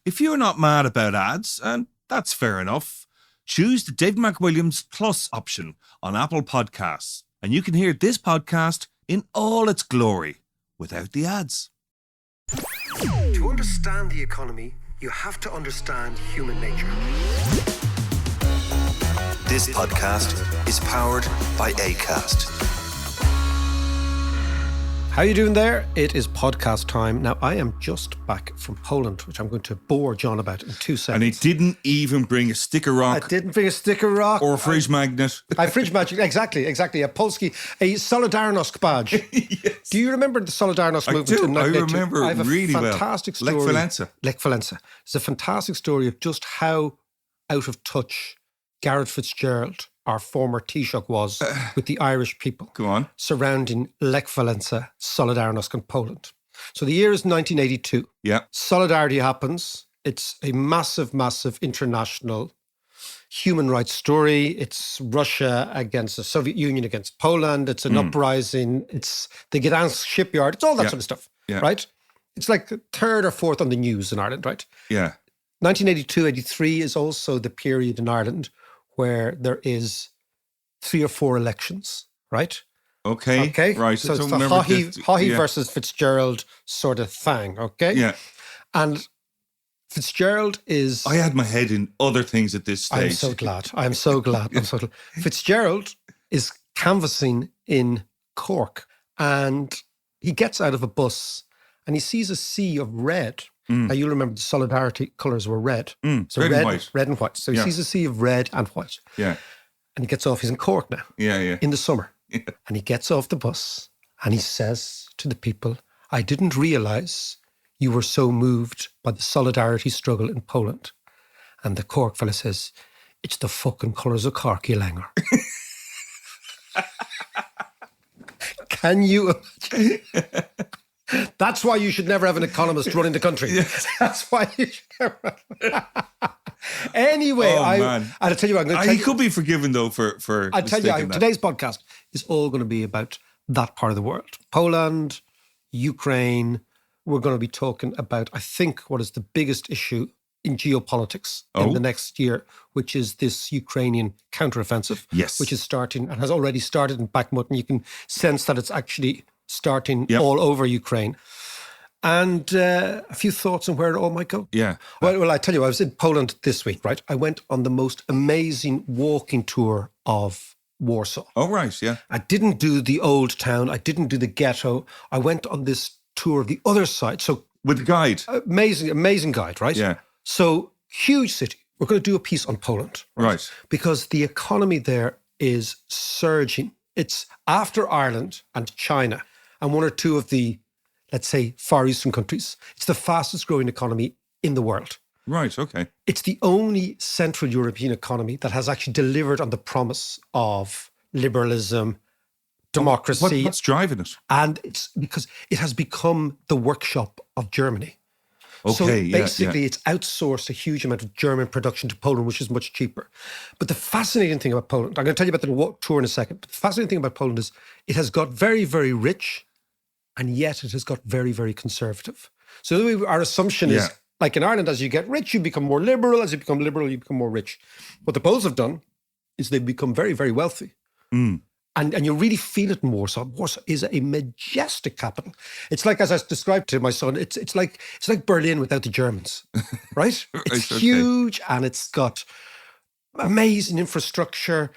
If you're not mad about ads, and that's fair enough, choose the Dave McWilliams Plus option on Apple Podcasts, and you can hear this podcast in all its glory without the ads. To understand the economy, you have to understand human nature. This podcast is powered by Acast. How are you doing there? It is podcast time. Now, I am just back from Poland, which I'm going to bore John about in 2 seconds. And he didn't even bring a sticker rock. I didn't bring a sticker rock. Or a fridge magnet. A fridge magnet, exactly. A Polski, a Solidarność badge. Yes. Do you remember the Solidarność movement? I do. In I 1982? remember it really well. I have a fantastic story. Lech Walesa. It's a fantastic story of just how out of touch Garrett Fitzgerald, our former Taoiseach, was with the Irish people. Go on. Surrounding Lech Walesa, Solidarność in Poland. So the year is 1982. Yeah. Solidarity happens. It's a massive, massive international human rights story. It's Russia against the Soviet Union against Poland. It's an uprising. It's the Gdansk shipyard. It's all that sort of stuff, right? It's like third or fourth on the news in Ireland, right? Yeah. 1982-83 is also the period in Ireland where there is 3 or 4 elections, right? Okay. Right. So it's the Haughey versus Fitzgerald sort of thing, okay? Yeah. And Fitzgerald is... I had my head in other things at this stage. I'm so glad. Fitzgerald is canvassing in Cork, and he gets out of a bus and he sees a sea of red. Now, you'll remember the Solidarity colours were red. So red and white. Red and white. So he sees a sea of red and white. Yeah. And he gets off. He's in Cork now. Yeah. In the summer. Yeah. And he gets off the bus and he says to the people, I didn't realise you were so moved by the solidarity struggle in Poland. And the Cork fella says, it's the fucking colours of Cork, you langer. Can you imagine? That's why you should never have an economist running the country. Yes. That's why you should never. Anyway, I'll tell you what, I'm going to tell you. He could be forgiven, though, for I'll tell you, today's podcast is all going to be about that part of the world. Poland, Ukraine. We're going to be talking about, I think, what is the biggest issue in geopolitics in the next year, which is this Ukrainian counteroffensive, which is starting and has already started in Bakhmut. And you can sense that it's actually starting all over Ukraine. And a few thoughts on where it all might go. Yeah. Well, I tell you, I was in Poland this week, right? I went on the most amazing walking tour of Warsaw. Oh, right, yeah. I didn't do the old town. I didn't do the ghetto. I went on this tour of the other side. So with a guide. Amazing guide, right? Yeah. So huge city. We're going to do a piece on Poland. Right. Because the economy there is surging. It's after Ireland and China and one or two of the, let's say, Far Eastern countries. It's the fastest growing economy in the world. Right, okay. It's the only Central European economy that has actually delivered on the promise of liberalism, democracy. What's driving it? And it's because it has become the workshop of Germany. Okay, so basically, it's outsourced a huge amount of German production to Poland, which is much cheaper. But the fascinating thing about Poland, I'm going to tell you about the tour in a second, but the fascinating thing about Poland is it has got very, very rich, and yet it has got very, very conservative. So our assumption is, like in Ireland, as you get rich, you become more liberal. As you become liberal, you become more rich. What the Poles have done is they've become very, very wealthy. And you really feel it in Warsaw. Warsaw is a majestic capital. It's like, as I described to my son, it's like Berlin without the Germans, right? It's huge and it's got amazing infrastructure.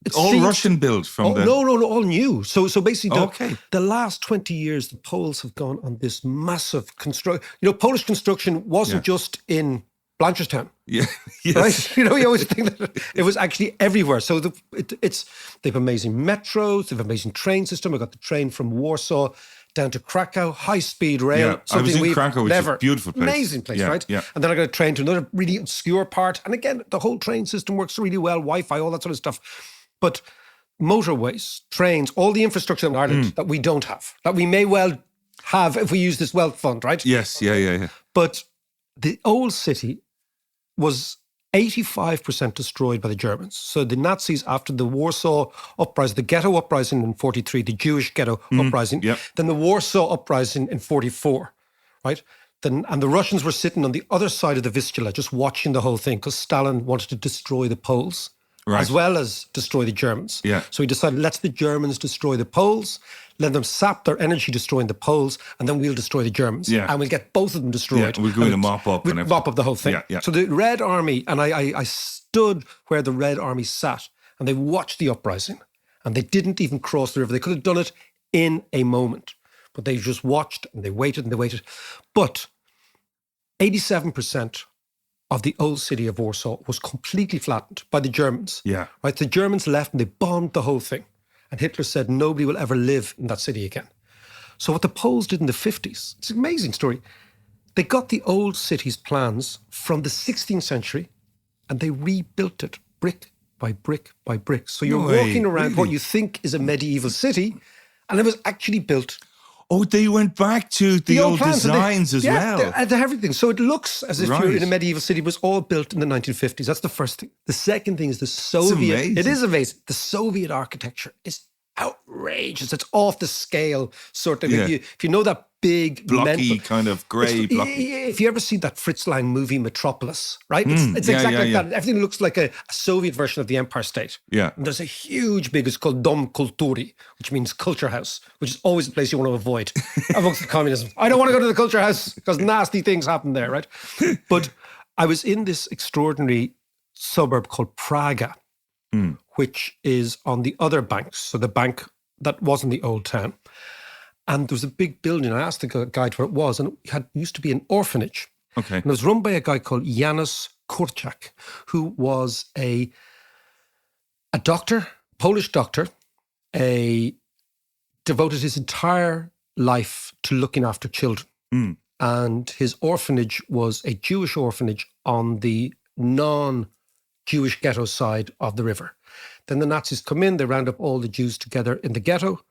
It's all Russian built from the... No, all new. So basically, the last 20 years, the Poles have gone on this massive construction. Polish construction wasn't just in Blanchardstown. Yeah. Yes. Right? You always think that it was actually everywhere. So they've amazing metros, they've amazing train system. I got the train from Warsaw down to Krakow, high-speed rail. Yeah, I was in Krakow, which is a beautiful place. Amazing place, right? Yeah. And then I got a train to another really obscure part. And again, the whole train system works really well, Wi-Fi, all that sort of stuff. But motorways, trains, all the infrastructure in Ireland that we don't have, that we may well have if we use this wealth fund, right? Yes, yeah. But the old city was 85% destroyed by the Germans. So the Nazis, after the Warsaw uprising, the ghetto uprising in 43, the Jewish ghetto uprising, then the Warsaw uprising in 44, right? And the Russians were sitting on the other side of the Vistula, just watching the whole thing, because Stalin wanted to destroy the Poles as well as destroy the Germans. Yeah. So he decided, let's the Germans destroy the Poles, let them sap their energy destroying the Poles, and then we'll destroy the Germans. Yeah. And we'll get both of them destroyed. Yeah, we'll go in and mop up. We'll mop up the whole thing. Yeah, yeah. So the Red Army, and I stood where the Red Army sat, and they watched the uprising, and they didn't even cross the river. They could have done it in a moment, but they just watched, and they waited, and they waited. But 87% of the old city of Warsaw was completely flattened by the Germans. Yeah. Right? The Germans left and they bombed the whole thing. And Hitler said nobody will ever live in that city again. So what the Poles did in the 50s, it's an amazing story. They got the old city's plans from the 16th century and they rebuilt it brick by brick by brick. So you're walking around what you think is a medieval city, and it was actually built. Oh, they went back to the old plans, designs as well. Yeah, everything. So it looks as if you're in a medieval city. It was all built in the 1950s. That's the first thing. The second thing is the Soviet. amazing. It is amazing. The Soviet architecture is outrageous. It's off the scale, sort of. Yeah. If you know that big, Blocky, mental, kind of grey blocky. if you ever see that Fritz Lang movie Metropolis, right? It's yeah, exactly yeah, like that. Everything looks like a Soviet version of the Empire State. Yeah. And there's a huge big, it's called Dom Kultury, which means culture house, which is always a place you want to avoid amongst the communism. I don't want to go to the culture house because nasty things happen there, right? But I was in this extraordinary suburb called Praga, which is on the other bank. So the bank that wasn't the old town. And there was a big building. I asked the guide what it was, and it used to be an orphanage. Okay. And it was run by a guy called Janusz Korczak, who was a doctor, Polish doctor, devoted his entire life to looking after children. And his orphanage was a Jewish orphanage on the non-Jewish ghetto side of the river. Then the Nazis come in, they round up all the Jews together in the ghetto,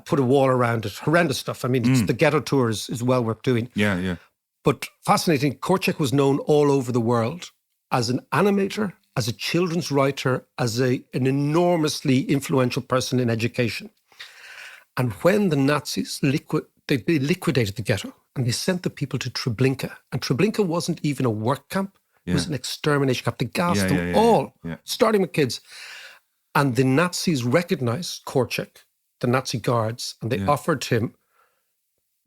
put a wall around it, horrendous stuff. I mean, the ghetto tour is well worth doing. Yeah, yeah. But fascinating, Korczak was known all over the world as an animator, as a children's writer, as an enormously influential person in education. And when the Nazis they liquidated the ghetto and they sent the people to Treblinka, and Treblinka wasn't even a work camp, it was an extermination camp. They gassed them all, starting with kids. And the Nazis recognized Korczak, the Nazi guards, and they offered him,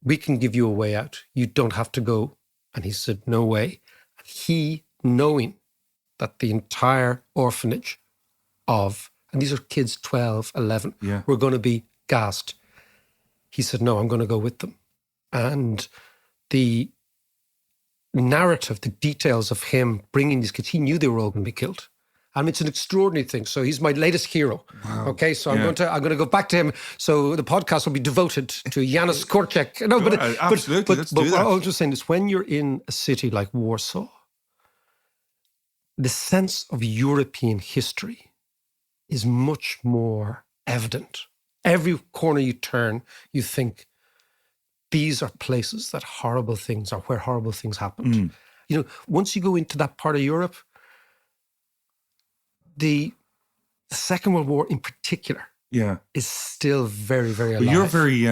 we can give you a way out. You don't have to go. And he said, no way. And he, knowing that the entire orphanage and these are kids 12, 11, were going to be gassed, he said, no, I'm going to go with them. And the narrative, the details of him bringing these kids, he knew they were all going to be killed. I mean, it's an extraordinary thing. So he's my latest hero. Wow. Okay, so I'm going to go back to him. So the podcast will be devoted to Janusz Korczak. No, but absolutely, let's do that. What I was just saying is, when you're in a city like Warsaw, the sense of European history is much more evident. Every corner you turn, you think these are places that horrible things are, where horrible things happened. You know, once you go into that part of Europe, the Second World War in particular is still very, very alive. But you're very,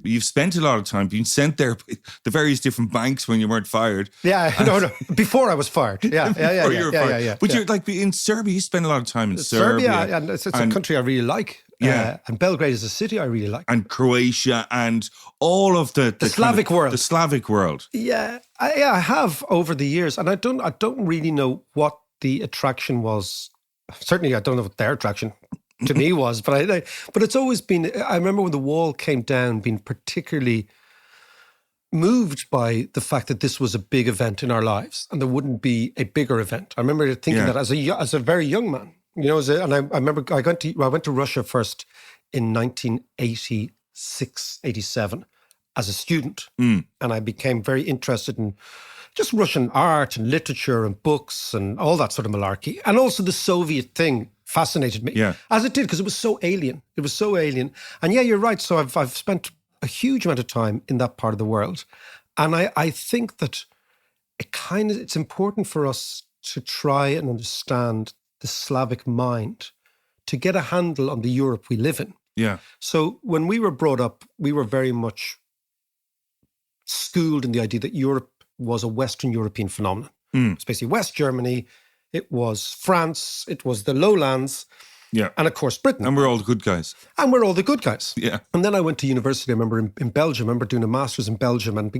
you've spent a lot of time being sent there, the various different banks when you weren't fired. Yeah, no, before I was fired. Yeah. But you're like in Serbia, you spend a lot of time in Serbia. And it's a country I really like. And Belgrade is a city I really like. And Croatia and all of the Slavic world. The Slavic world. Yeah, I have over the years. And I don't really know what the attraction was. Certainly, I don't know what their attraction to me was, but it's always been. I remember when the wall came down, being particularly moved by the fact that this was a big event in our lives, and there wouldn't be a bigger event. I remember thinking that as a very young man, you know. And I remember I went to Russia first in 1986, 87 as a student, and I became very interested in just Russian art and literature and books and all that sort of malarkey. And also the Soviet thing fascinated me, as it did, because it was so alien. It was so alien. And yeah, you're right. So I've spent a huge amount of time in that part of the world. And I think that it's important for us to try and understand the Slavic mind to get a handle on the Europe we live in. Yeah. So when we were brought up, we were very much schooled in the idea that Europe was a Western European phenomenon. It's basically West Germany, it was France, it was the lowlands, Yeah. and of course Britain. And we're all the good guys. And we're all the good guys. Yeah. And then I went to university, I remember, in Belgium. I remember doing a master's in Belgium and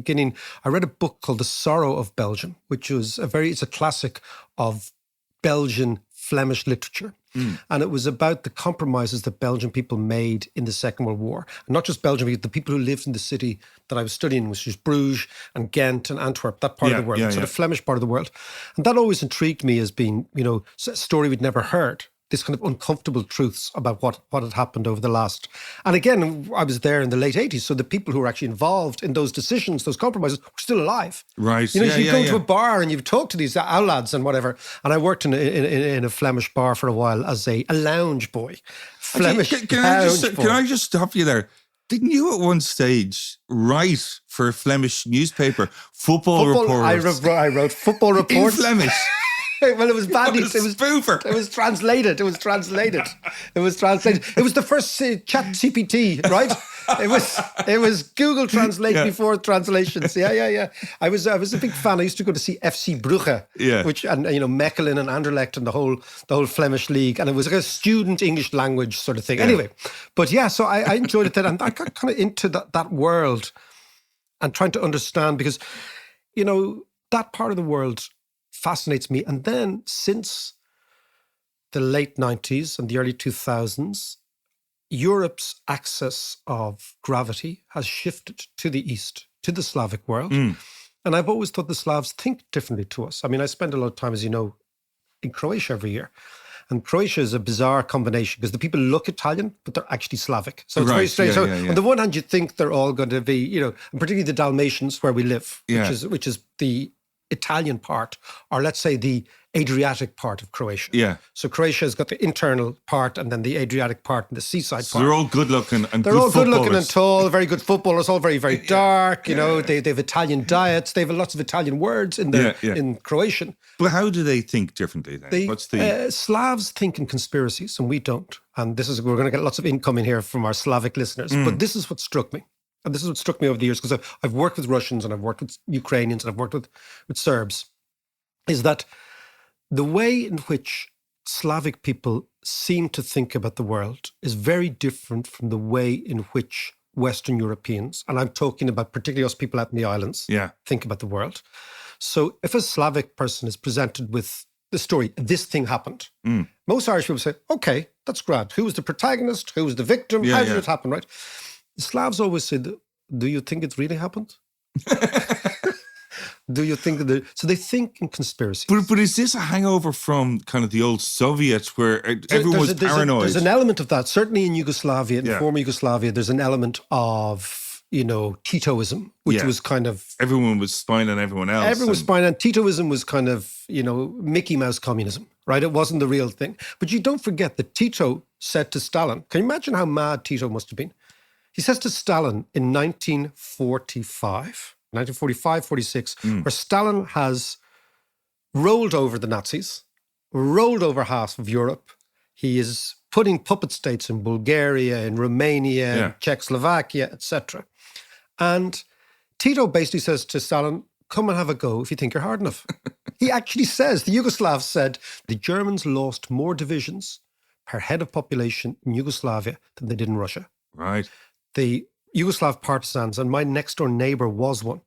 I read a book called The Sorrow of Belgium, which was it's a classic of Belgian Flemish literature. And it was about the compromises that Belgian people made in the Second World War. And not just Belgium, but the people who lived in the city that I was studying, which was Bruges and Ghent and Antwerp, that part of the world, the Flemish part of the world. And that always intrigued me as being, a story we'd never heard. This kind of uncomfortable truths about what had happened over the last. And again, I was there in the late 80s. So the people who were actually involved in those decisions, those compromises, were still alive. Right. You go to a bar and you talk to these lads and whatever. And I worked in a Flemish bar for a while as a lounge boy. Flemish Can I just stop you there? Didn't you at one stage write for a Flemish newspaper football reports? I wrote football reports. In Flemish. Well, it was badly. What a spoofer. It was translated. It was the first chat CPT, right? It was Google Translate before translations. Yeah. I was a big fan. I used to go to see FC Brugge, which and Mechelen and Anderlecht and the whole Flemish league, and it was like a student English language sort of thing. Anyway, but yeah, so I enjoyed it then, and I got kind of into that world and trying to understand because that part of the world fascinates me. And then since the late 90s and the early 2000s, Europe's axis of gravity has shifted to the east, to the Slavic world. And I've always thought the Slavs think differently to us. I mean, I spend a lot of time, as you know, in Croatia every year. And Croatia is a bizarre combination because the people look Italian, but they're actually Slavic. So it's very strange. On the one hand, you think they're all going to be, and particularly the Dalmatians where we live, which is the Italian part, or let's say the Adriatic part of Croatia. Yeah. So Croatia has got the internal part and then the Adriatic part and the seaside part. They're all good looking and they're all good looking and tall, very good footballers, all very, very dark. They have Italian diets. They have lots of Italian words in in Croatian. But how do they think differently then? What's the Slavs think in conspiracies and we don't. And we're going to get lots of income in here from our Slavic listeners. But this is what struck me. And this is what struck me over the years, because I've worked with Russians and I've worked with Ukrainians and I've worked with Serbs, is that the way in which Slavic people seem to think about the world is very different from the way in which Western Europeans, and I'm talking about particularly us people out in the islands, think about the world. So if a Slavic person is presented with the story, this thing happened, most Irish people say, okay, that's grand. Who was the protagonist? Who was the victim? How did it happen, right? The Slavs always said, do you think it really happened? Do you think that... So they think in conspiracy. But is this a hangover from kind of the old Soviets where everyone was paranoid? There's an element of that. Certainly in Yugoslavia, in former Yugoslavia, there's an element of, Titoism, which was kind of... Everyone was spying on everyone else. Everyone was spying on... Titoism was kind of, Mickey Mouse communism, right? It wasn't the real thing. But you don't forget that Tito said to Stalin, can you imagine how mad Tito must have been? He says to Stalin in 1945, 46, where Stalin has rolled over the Nazis, rolled over half of Europe. He is putting puppet states in Bulgaria, in Romania, in Czechoslovakia, etc. And Tito basically says to Stalin, come and have a go if you think you're hard enough. He actually says, the Yugoslavs said, the Germans lost more divisions per head of population in Yugoslavia than they did in Russia. Right. The Yugoslav partisans, and my next door neighbor was one,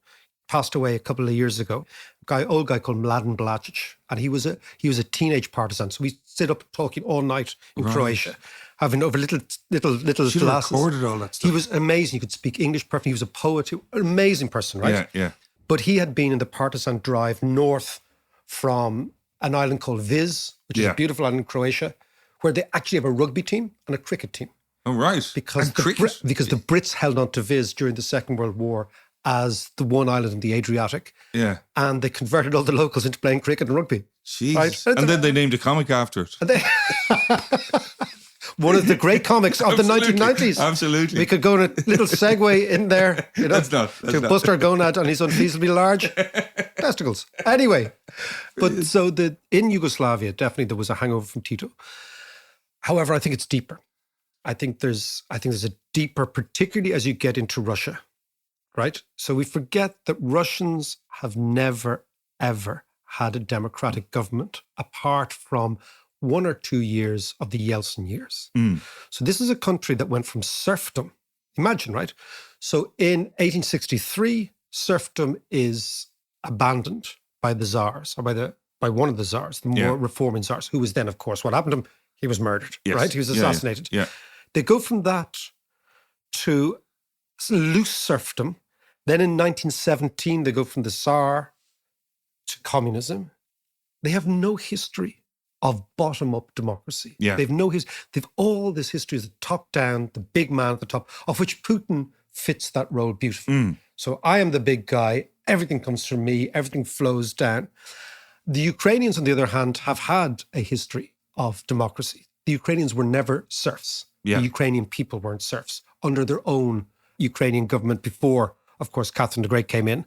passed away a couple of years ago. Old guy called Mladen Blačić, and he was a teenage partisan. So we sit up talking all night in Croatia, having over little Should have glasses. recorded all that stuff. He was amazing. He could speak English perfectly. He was a poet, an amazing person, right? Yeah. But he had been in the partisan drive north from an island called Vis, which is a beautiful island in Croatia, where they actually have a rugby team and a cricket team. Oh, right. Because the Brits held on to Vis during the Second World War as the one island in the Adriatic. Yeah. And they converted all the locals into playing cricket and rugby. Jeez. Right? And then they named a comic after it. One of the great comics of the 1990s. Absolutely. We could go on a little segue in there, That's not. Buster Gonad and his unfeasibly large testicles. Anyway, but so in Yugoslavia, definitely there was a hangover from Tito. However, I think it's deeper. I think there's a deeper, particularly as you get into Russia. right? So we forget that Russians have never, ever had a democratic government apart from 1 or 2 years of the Yeltsin years. So this is a country that went from serfdom. Imagine, right? So in 1863, serfdom is abandoned by the czars, or by one of the czars, the more reforming czars, who was then, of course, what happened to him? He was murdered, right? He was assassinated. Yeah. They go from that to loose serfdom. Then in 1917, they go from the Tsar to communism. They have no history of bottom-up democracy. Yeah. They've all this history of the top-down, the big man at the top, of which Putin fits that role beautifully. So I am the big guy. Everything comes from me. Everything flows down. The Ukrainians, on the other hand, have had a history of democracy. The Ukrainians were never serfs. Yeah. The Ukrainian people weren't serfs under their own Ukrainian government before, of course, Catherine the Great came in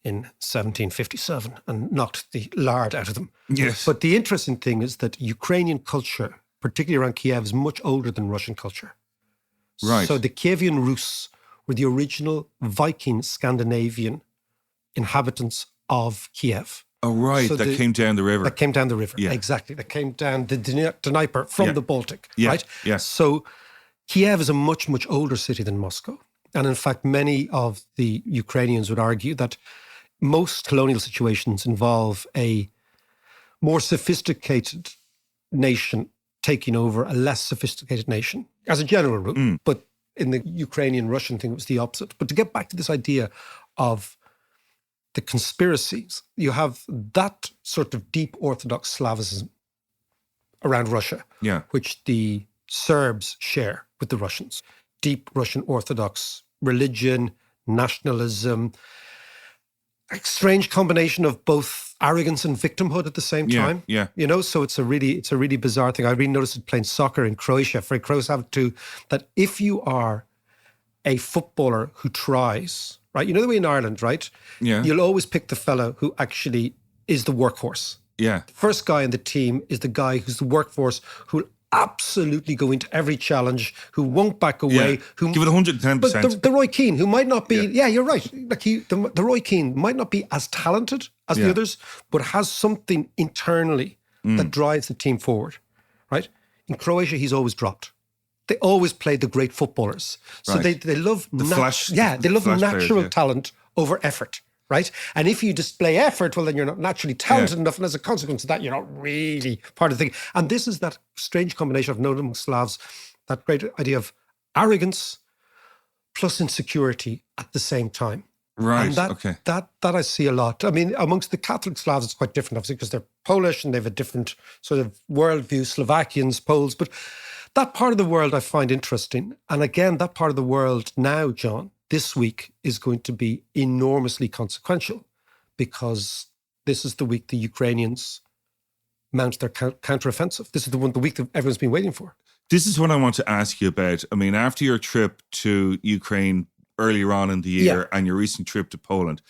1757 and knocked the lard out of them. Yes. But the interesting thing is that Ukrainian culture, particularly around Kiev, is much older than Russian culture. Right. So the Kievan Rus were the original Viking Scandinavian inhabitants of Kiev. Oh, right. So that came down the river. That came down the river, Yeah. exactly. That came down the Dnieper from the Baltic, right? Yeah. So Kiev is a much, much older city than Moscow. And in fact, many of the Ukrainians would argue that most colonial situations involve a more sophisticated nation taking over a less sophisticated nation, as a general rule. But in the Ukrainian-Russian thing, it was the opposite. But to get back to this idea of the conspiracies, you have that sort of deep Orthodox Slavism around Russia, which the Serbs share with the Russians. Deep Russian Orthodox religion, nationalism, a strange combination of both arrogance and victimhood at the same time. Yeah. You know, so it's a really bizarre thing. I really noticed it playing soccer in Croatia. For Croats have to, that if you are a footballer who tries, right? You know the way in Ireland, right? Yeah. You'll always pick the fellow who actually is the workhorse. Yeah. The first guy in the team is the guy who's the workforce, who'll absolutely go into every challenge, who won't back away, who give it 110%. But the Roy Keane, who might not be, you're right. Like the Roy Keane might not be as talented as the others, but has something internally that drives the team forward, right? In Croatia, he's always dropped. They always play the great footballers, so they love the flash. they love flash natural players, talent over effort. Right. And if you display effort, well, then you're not naturally talented enough. And as a consequence of that, you're not really part of the thing. And this is that strange combination of known among Slavs, that great idea of arrogance plus insecurity at the same time. Right. And that I see a lot. I mean, amongst the Catholic Slavs, it's quite different, obviously, because they're Polish and they have a different sort of worldview, Slovakians, Poles. But that part of the world I find interesting. And again, that part of the world now, John, this week is going to be enormously consequential, because this is the week the Ukrainians mount their counteroffensive. This is the week that everyone's been waiting for. This is what I want to ask you about. I mean, after your trip to Ukraine earlier on in the year and your recent trip to Poland,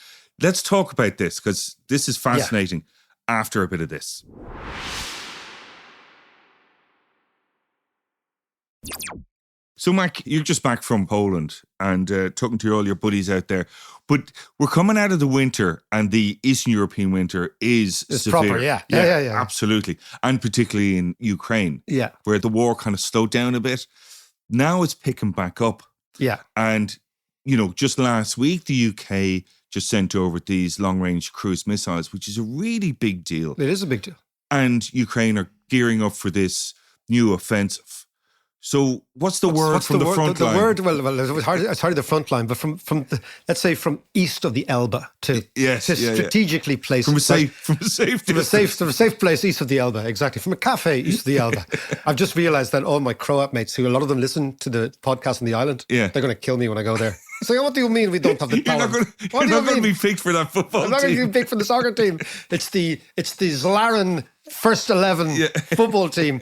let's talk about this, because this is fascinating after a bit of this. So, Mac, you're just back from Poland and talking to all your buddies out there. But we're coming out of the winter, and the Eastern European winter is severe. Proper, yeah. Absolutely. And particularly in Ukraine, Yeah. where the war kind of slowed down a bit. Now it's picking back up. Yeah. And, you know, just last week, the UK just sent over these long-range cruise missiles, which is a really big deal. It is a big deal. And Ukraine are gearing up for this new offensive. So what's the word from the front line? The word, well, it's hardly the front line, but from the, let's say from east of the Elbe to strategically placed. From a safe place east of the Elbe, exactly. From a cafe east of the Elbe. I've just realised that all my Croat mates, who a lot of them listen to the podcast on the island, they're going to kill me when I go there. So what do you mean we don't have the talent? You're not going to be picked for that football team. I'm not going to be picked for the soccer team. It's the Zlaren first 11 football team.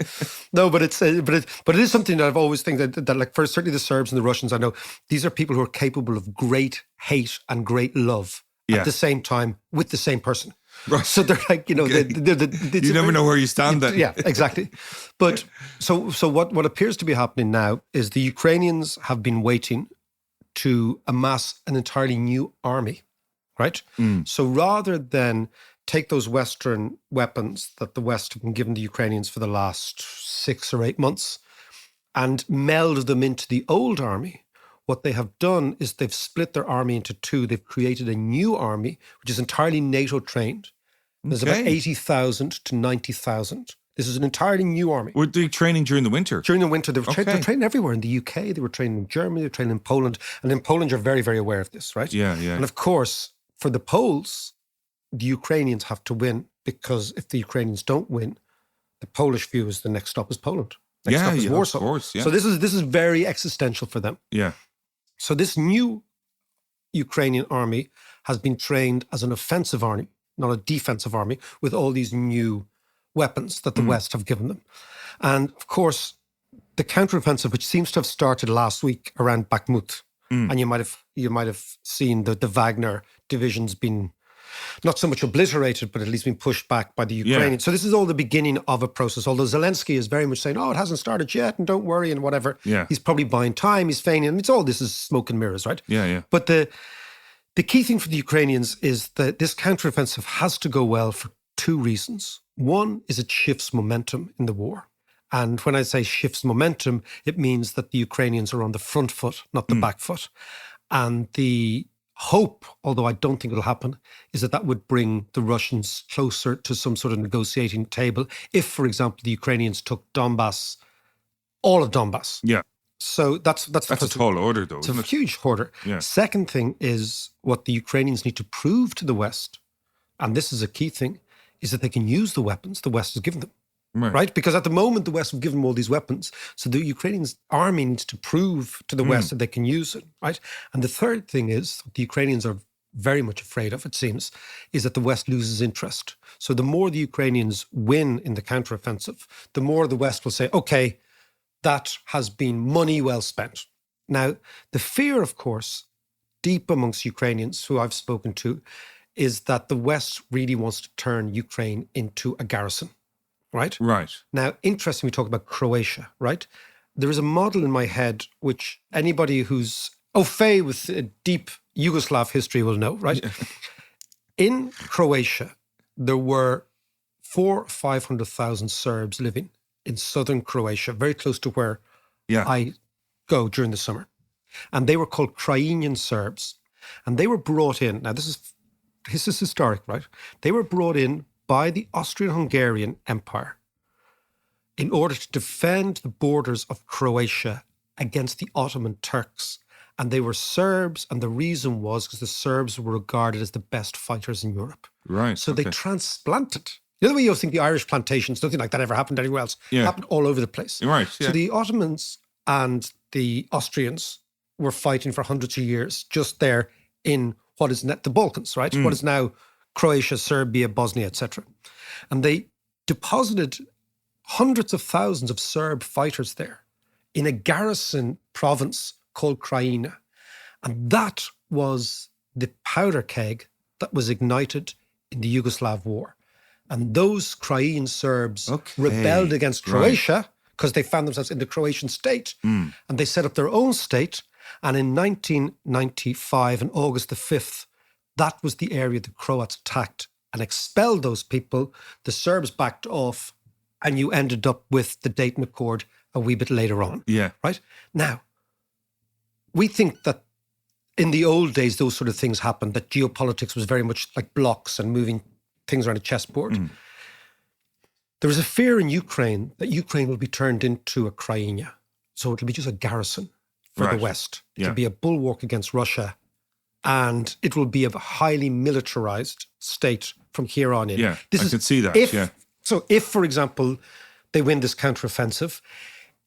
No, but it is something that I've always think that like, for certainly the Serbs and the Russians, I know these are people who are capable of great hate and great love at the same time with the same person. Right. So they're like, you know, you never know where you stand then. Yeah, exactly. But so what appears to be happening now is the Ukrainians have been waiting to amass an entirely new army, right? So rather than take those Western weapons that the West have been giving the Ukrainians for the last 6 or 8 months and meld them into the old army, what they have done is they've split their army into two. They've created a new army, which is entirely NATO trained. There's about 80,000 to 90,000. This is an entirely new army. Were they training during the winter? During the winter, they were training everywhere. In the UK, they were training in Germany, they were training in Poland. And in Poland, you're very, very aware of this, right? Yeah. And of course, for the Poles, the Ukrainians have to win, because if the Ukrainians don't win, the Polish view is the next stop is Poland. Next stop is Warsaw. Of course, yeah. So this is very existential for them. Yeah. So this new Ukrainian army has been trained as an offensive army, not a defensive army, with all these new weapons that the West have given them. And of course, the counteroffensive, which seems to have started last week around Bakhmut, and you might have seen the Wagner divisions been not so much obliterated, but at least been pushed back by the Ukrainians. So this is all the beginning of a process, although Zelensky is very much saying, oh, it hasn't started yet, and don't worry, and whatever. Yeah. He's probably buying time, he's feigning, and it's all this is smoke and mirrors, right? Yeah. But the key thing for the Ukrainians is that this counteroffensive has to go well for two reasons. One is it shifts momentum in the war. And when I say shifts momentum, it means that the Ukrainians are on the front foot, not the back foot. And the hope, although I don't think it'll happen, is that would bring the Russians closer to some sort of negotiating table. If, for example, the Ukrainians took Donbass, all of Donbass. Yeah. So that's a tall order, though. It's a huge order. Yeah. Second thing is what the Ukrainians need to prove to the West, and this is a key thing, is that they can use the weapons the West has given them. Right? Because at the moment, the West have given them all these weapons. So the Ukrainian army needs to prove to the West that they can use it. Right? And the third thing is, what the Ukrainians are very much afraid of, it seems, is that the West loses interest. So the more the Ukrainians win in the counteroffensive, the more the West will say, okay, that has been money well spent. Now, the fear, of course, deep amongst Ukrainians who I've spoken to, is that the West really wants to turn Ukraine into a garrison. Right? Right. Now, interesting, we talk about Croatia, right? There is a model in my head which anybody who's au fait with a deep Yugoslav history will know, right? In Croatia, there were 400,000 or 500,000 Serbs living in southern Croatia, very close to where I go during the summer. And they were called Krajinian Serbs. And they were brought in, now this is historic, right? They were brought in by the Austrian-Hungarian Empire in order to defend the borders of Croatia against the Ottoman Turks. And they were Serbs, and the reason was because the Serbs were regarded as the best fighters in Europe. Right. So they transplanted. The other way you think the Irish plantations, nothing like that ever happened anywhere else. It happened all over the place. Right. So the Ottomans and the Austrians were fighting for hundreds of years just there in what is the Balkans, right? What is now Croatia, Serbia, Bosnia, etc. And they deposited hundreds of thousands of Serb fighters there in a garrison province called Krajina. And that was the powder keg that was ignited in the Yugoslav war. And those Croatian Serbs rebelled against Croatia because they found themselves in the Croatian state. And they set up their own state. And in 1995, on August the 5th, that was the area the Croats attacked and expelled those people. The Serbs backed off, and you ended up with the Dayton Accord a wee bit later on. Yeah. Right? Now, we think that in the old days, those sort of things happened, that geopolitics was very much like blocks and moving things around a chessboard. There is a fear in Ukraine that Ukraine will be turned into a Crimea. So it'll be just a garrison for the West. It'll be a bulwark against Russia. And it will be a highly militarized state from here on in. Yeah, I can see that. So if, for example, they win this counteroffensive,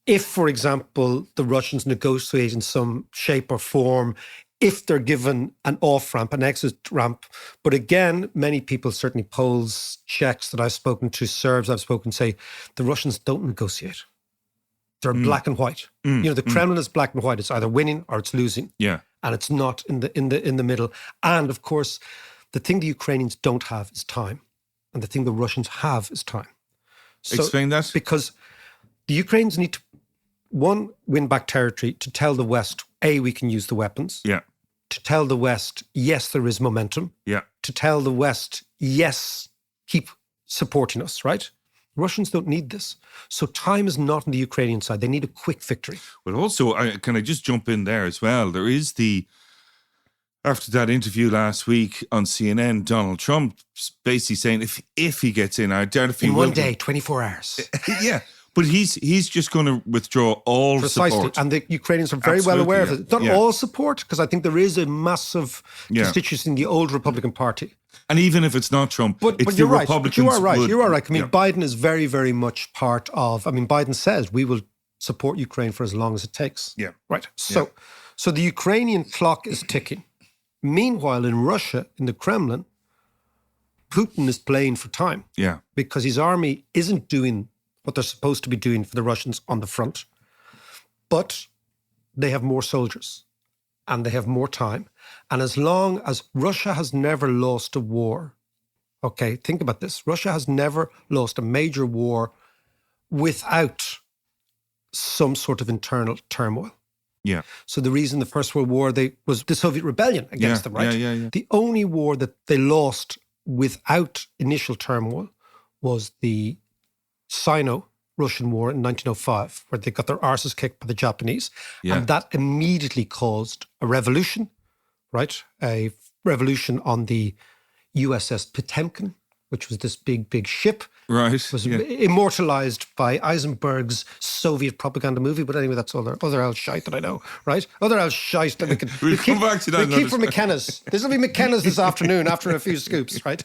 if, for example, the Russians negotiate in some shape or form, if they're given an off-ramp, an exit ramp. But again, many people, certainly Poles, Czechs that I've spoken to, Serbs I've spoken, say the Russians don't negotiate. They're black and white. The Kremlin is black and white. It's either winning or it's losing. Yeah. And it's not in the middle. And of course, the thing the Ukrainians don't have is time. And the thing the Russians have is time. So, explain that. Because the Ukrainians need to one, win back territory to tell the West, A, we can use the weapons. Yeah. To tell the West, yes, there is momentum. Yeah. To tell the West, yes, keep supporting us, right? Russians don't need this. So time is not on the Ukrainian side. They need a quick victory. But also, can I just jump in there as well? There is after that interview last week on CNN, Donald Trump basically saying if he gets in, I doubt if he in will. one day, 24 hours. Yeah. But he's just going to withdraw all Precisely. support. And the Ukrainians are very well aware of it. Not all support, because I think there is a massive constituency in the old Republican Party. And even if it's not Trump, but it's you're the right. Republicans. But you are right. You are right. I mean, yeah. Biden is very, very much part of. I mean, Biden says we will support Ukraine for as long as it takes. Yeah. Right. So the Ukrainian clock is ticking. Meanwhile, in Russia, in the Kremlin, Putin is playing for time. Yeah. Because his army isn't doing what they're supposed to be doing for the Russians on the front. But they have more soldiers and they have more time. And as long as Russia has never lost a war, okay, think about this. Russia has never lost a major war without some sort of internal turmoil. Yeah. So the reason the First World War was the Soviet rebellion against them, right? Yeah. The only war that they lost without initial turmoil was the Sino-Russian War in 1905, where they got their arses kicked by the Japanese. Yeah. And that immediately caused a revolution, right? A revolution on the USS Potemkin, which was this big ship. Right. Was immortalized by Eisenberg's Soviet propaganda movie. But anyway, that's other old shite that I know, right? Other old shite that we can... We'll come back to that. We keep from McKenna's. This will be McKenna's this afternoon after a few scoops, right?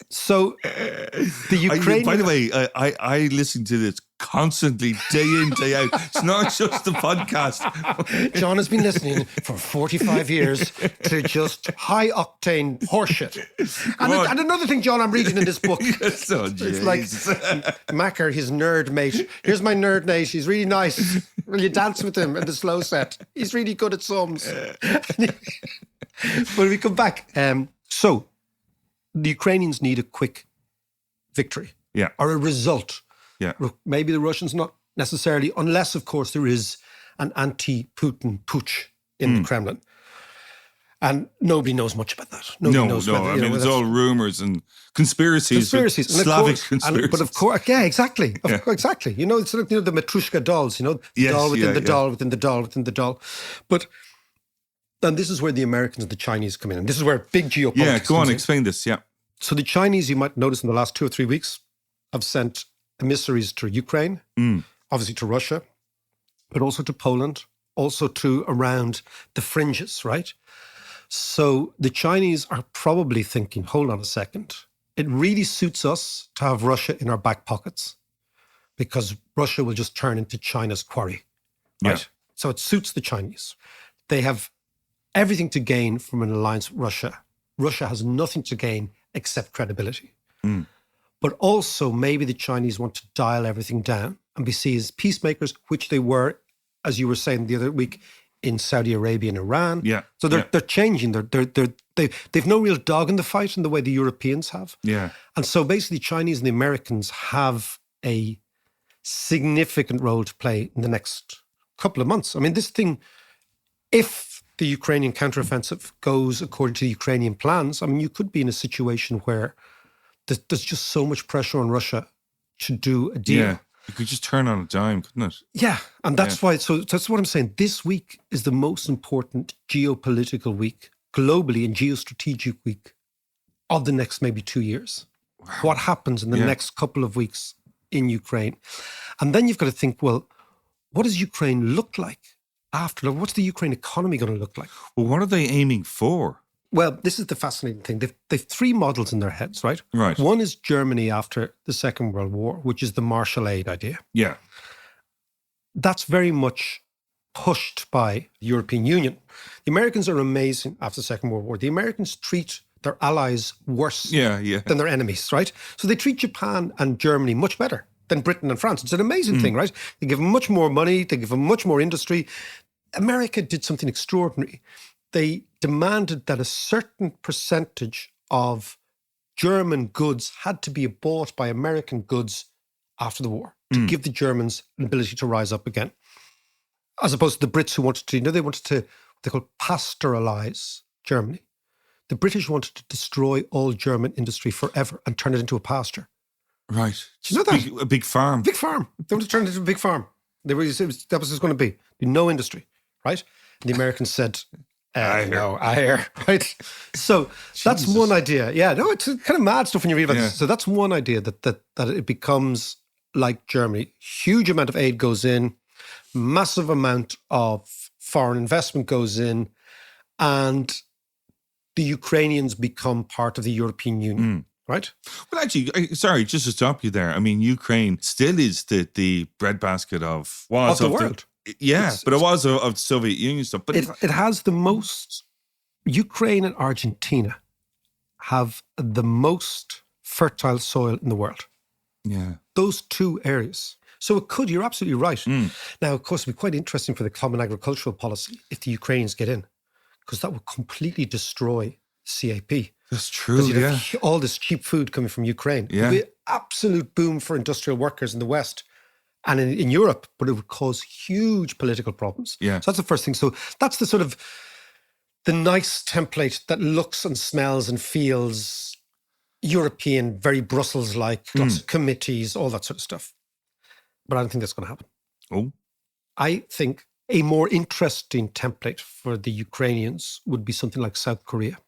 So the Ukrainian... By the way, I listen to this constantly, day in, day out. It's not just the podcast. John has been listening for 45 years to just high-octane horseshit. And another thing, John, I'm reading in this book. Yes, it's like Macker, his nerd mate. Here's my nerd mate. He's really nice. Will you dance with him in the slow set? He's really good at sums. When we come back, so the Ukrainians need a quick victory. Yeah. Or a result. Yeah. Maybe the Russians not necessarily, unless, of course, there is an anti-Putin putsch in the Kremlin. And nobody knows much about that. Nobody knows whether, I mean, it's all rumours and conspiracies. Slavic conspiracies. But of course, yeah, exactly. Exactly. You know, it's like, the Matryoshka dolls, the doll within the doll, within the doll, within the doll. But, and this is where the Americans and the Chinese come in. And this is where big geopolitics Yeah, go on, comes in. explain this, yeah. So the Chinese, you might notice in the last 2 or 3 weeks, have sent emissaries to Ukraine, obviously to Russia, but also to Poland, also to around the fringes, right? So the Chinese are probably thinking, hold on a second, it really suits us to have Russia in our back pockets because Russia will just turn into China's quarry, right? Yeah. So it suits the Chinese. They have everything to gain from an alliance with Russia. Russia has nothing to gain except credibility. But also maybe the Chinese want to dial everything down and be seen as peacemakers, which they were, as you were saying the other week, in Saudi Arabia and Iran. Yeah. So they're changing. They've no real dog in the fight in the way the Europeans have. Yeah. And so basically Chinese and the Americans have a significant role to play in the next couple of months. I mean, this thing, if the Ukrainian counteroffensive goes according to the Ukrainian plans, I mean, you could be in a situation where there's just so much pressure on Russia to do a deal. Yeah, it could just turn on a dime, couldn't it? Yeah, and that's why, so that's what I'm saying. This week is the most important geopolitical week globally and geostrategic week of the next maybe 2 years. Wow. What happens in the next couple of weeks in Ukraine? And then you've got to think, well, what does Ukraine look like after? What's the Ukraine economy going to look like? Well, what are they aiming for? Well, this is the fascinating thing. They've 3 models in their heads, right? Right. One is Germany after the Second World War, which is the Marshall Aid idea. Yeah. That's very much pushed by the European Union. The Americans are amazing after the Second World War. The Americans treat their allies worse than their enemies, right? So they treat Japan and Germany much better than Britain and France. It's an amazing thing, right? They give them much more money. They give them much more industry. America did something extraordinary. They demanded that a certain percentage of German goods had to be bought by American goods after the war to give the Germans an ability to rise up again. as opposed to the Brits who wanted to, they wanted to, what they call pastoralize Germany. The British wanted to destroy all German industry forever and turn it into a pasture. Right. Do you know that? A big farm. Big farm. They wanted to turn it into a big farm. That was it's going to be. No industry, right? And the Americans said, I hear, right? So that's one idea. Yeah, no, it's kind of mad stuff when you read about this. So that's one idea that it becomes like Germany. Huge amount of aid goes in, massive amount of foreign investment goes in, and the Ukrainians become part of the European Union, right? Well, actually, sorry, just to stop you there. I mean, Ukraine still is the breadbasket of the world. But it was of Soviet Union stuff. But it has the most. Ukraine and Argentina have the most fertile soil in the world. Yeah. Those two areas. So it could, you're absolutely right. Now, of course, it'd be quite interesting for the common agricultural policy if the Ukrainians get in, because that would completely destroy CAP. That's true, yeah. All this cheap food coming from Ukraine. Yeah. It would be an absolute boom for industrial workers in the West and in Europe, but it would cause huge political problems. Yeah. So that's the first thing. So that's the sort of the nice template that looks and smells and feels European, very Brussels-like, lots of committees, all that sort of stuff. But I don't think that's going to happen. Oh. I think a more interesting template for the Ukrainians would be something like South Korea.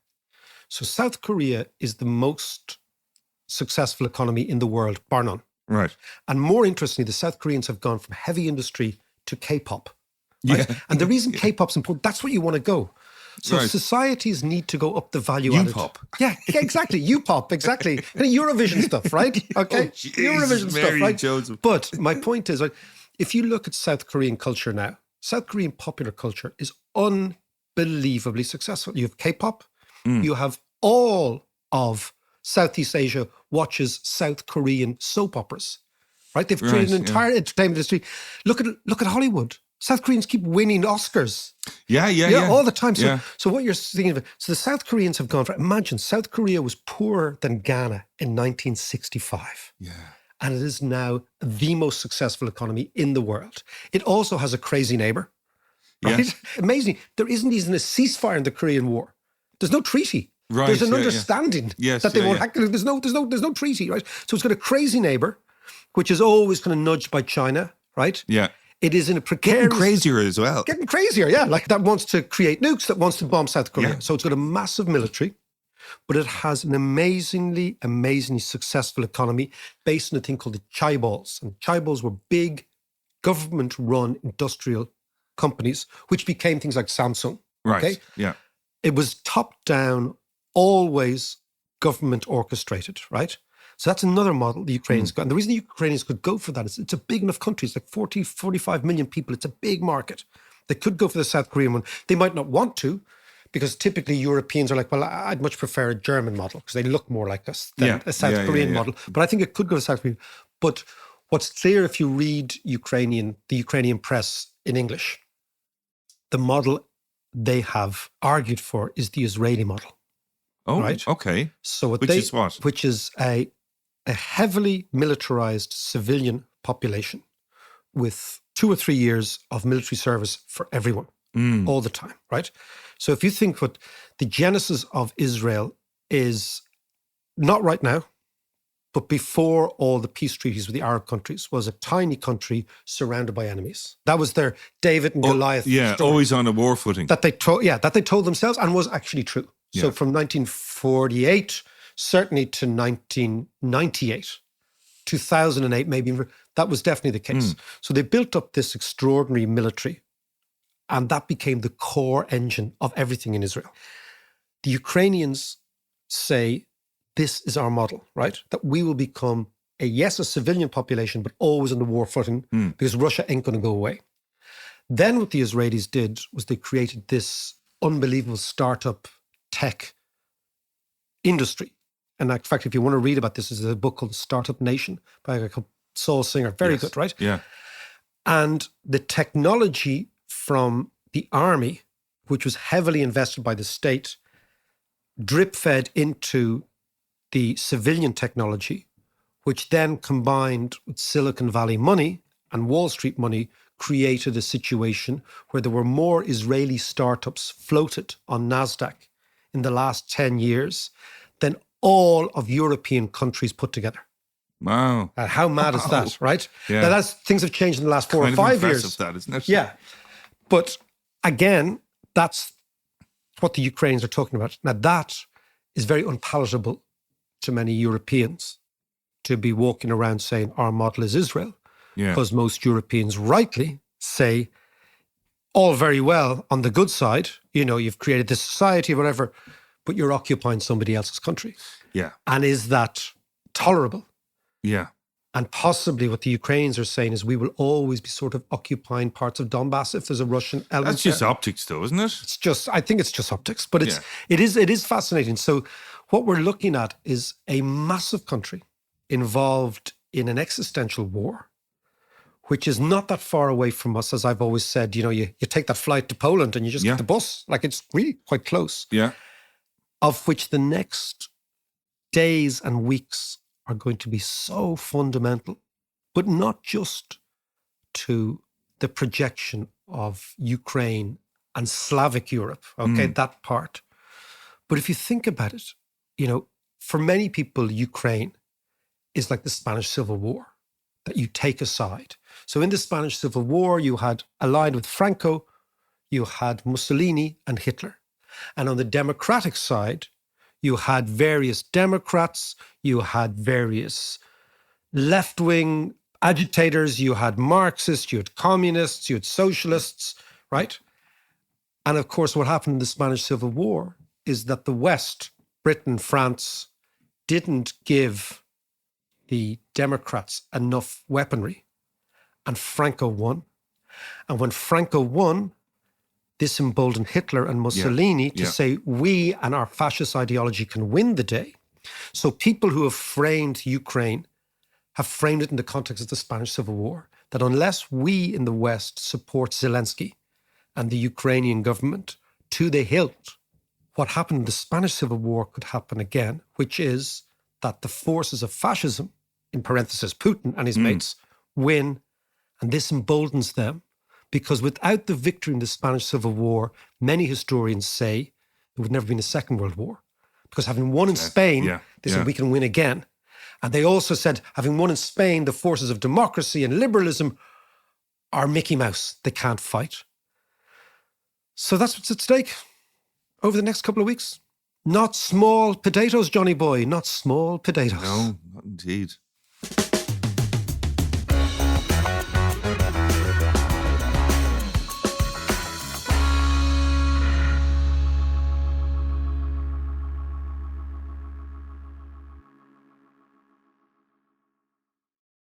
So South Korea is the most successful economy in the world, bar none. Right. And more interestingly, the South Koreans have gone from heavy industry to K-pop. Right? Yeah. And the reason K-pop's important, that's where you want to go. So societies need to go up the value added. U-pop. Yeah, exactly. U-pop, exactly. Kind of Eurovision stuff, right? Okay. Eurovision stuff, right? Joseph. But my point is, like, if you look at South Korean culture now, South Korean popular culture is unbelievably successful. You have K-pop, you have all of Southeast Asia watches South Korean soap operas, right? They've created an entire entertainment industry. Look at Hollywood. South Koreans keep winning Oscars. Yeah. All the time. So what you're thinking of, so the South Koreans have gone for, imagine South Korea was poorer than Ghana in 1965. Yeah. And it is now the most successful economy in the world. It also has a crazy neighbor, right? Yes. Amazing. There isn't even a ceasefire in the Korean War. There's no treaty. Right, There's an understanding that they won't hack. There's no treaty, right? So it's got a crazy neighbor, which is always kind of nudged by China, right? Yeah. It is in a precarious... Getting crazier as well. Getting crazier, yeah. Like that wants to create nukes, that wants to bomb South Korea. Yeah. So it's got a massive military, but it has an amazingly successful economy based on a thing called the chaebols. And chaebols were big government-run industrial companies, which became things like Samsung. Right, okay? yeah. It was top-down, always government orchestrated, right? So that's another model the Ukrainians got. And the reason the Ukrainians could go for that is it's a big enough country. It's like 40, 45 million people. It's a big market. They could go for the South Korean one. They might not want to, because typically Europeans are like, well, I'd much prefer a German model because they look more like us than a South Korean model. But I think it could go to South Korean. But what's clear if you read the Ukrainian press in English, the model they have argued for is the Israeli model. Oh, right? Okay. So Which is a heavily militarized civilian population with 2 or 3 years of military service for everyone, all the time, right? So if you think what the genesis of Israel is, not right now, but before all the peace treaties with the Arab countries, was a tiny country surrounded by enemies. That was their David and Goliath story. Always on a war footing. That they told themselves and was actually true. So from 1948, certainly to 1998, 2008, maybe, that was definitely the case. So they built up this extraordinary military, and that became the core engine of everything in Israel. The Ukrainians say, this is our model, right? That we will become a civilian population, but always on the war footing because Russia ain't going to go away. Then what the Israelis did was they created this unbelievable startup tech industry. And in fact, if you want to read about this, there's a book called Startup Nation by a Saul Singer. Very good, right? Yeah. And the technology from the army, which was heavily invested by the state, drip-fed into the civilian technology, which then combined with Silicon Valley money and Wall Street money created a situation where there were more Israeli startups floated on NASDAQ in the last 10 years than all of European countries put together. Wow. How mad is that, right? Yeah. Now, things have changed in the last 4 or Kind of 5 impressive, years. that, isn't it? Yeah. But again, that's what the Ukrainians are talking about. Now, that is very unpalatable to many Europeans, to be walking around saying our model is Israel. Yeah. Because most Europeans rightly say, all very well on the good side, you've created this society, whatever, but you're occupying somebody else's country. Yeah. And is that tolerable? Yeah. And possibly what the Ukrainians are saying is we will always be sort of occupying parts of Donbass if there's a Russian element. That's just there. optics, though, isn't it? I think it's just optics, but it is fascinating. So what we're looking at is a massive country involved in an existential war, which is not that far away from us. As I've always said, you take that flight to Poland and you just get the bus. Like, it's really quite close. Yeah. Of which the next days and weeks are going to be so fundamental, but not just to the projection of Ukraine and Slavic Europe, that part. But if you think about it, for many people, Ukraine is like the Spanish Civil War that you take aside. So in the Spanish Civil War, you had allied with Franco, you had Mussolini and Hitler. And on the democratic side, you had various Democrats, you had various left-wing agitators, you had Marxists, you had communists, you had socialists, right? And of course, what happened in the Spanish Civil War is that the West, Britain, France, didn't give the Democrats enough weaponry, and Franco won. And when Franco won, this emboldened Hitler and Mussolini to say, we and our fascist ideology can win the day. So people who have framed Ukraine have framed it in the context of the Spanish Civil War, that unless we in the West support Zelensky and the Ukrainian government to the hilt, what happened in the Spanish Civil War could happen again, which is that the forces of fascism, in parentheses, Putin and his mates, win, and this emboldens them. Because without the victory in the Spanish Civil War, many historians say there would never been a Second World War. Because having won in Spain, they said we can win again. And they also said, having won in Spain, the forces of democracy and liberalism are Mickey Mouse. They can't fight. So that's what's at stake over the next couple of weeks. Not small potatoes, Johnny boy, not small potatoes. No, not indeed.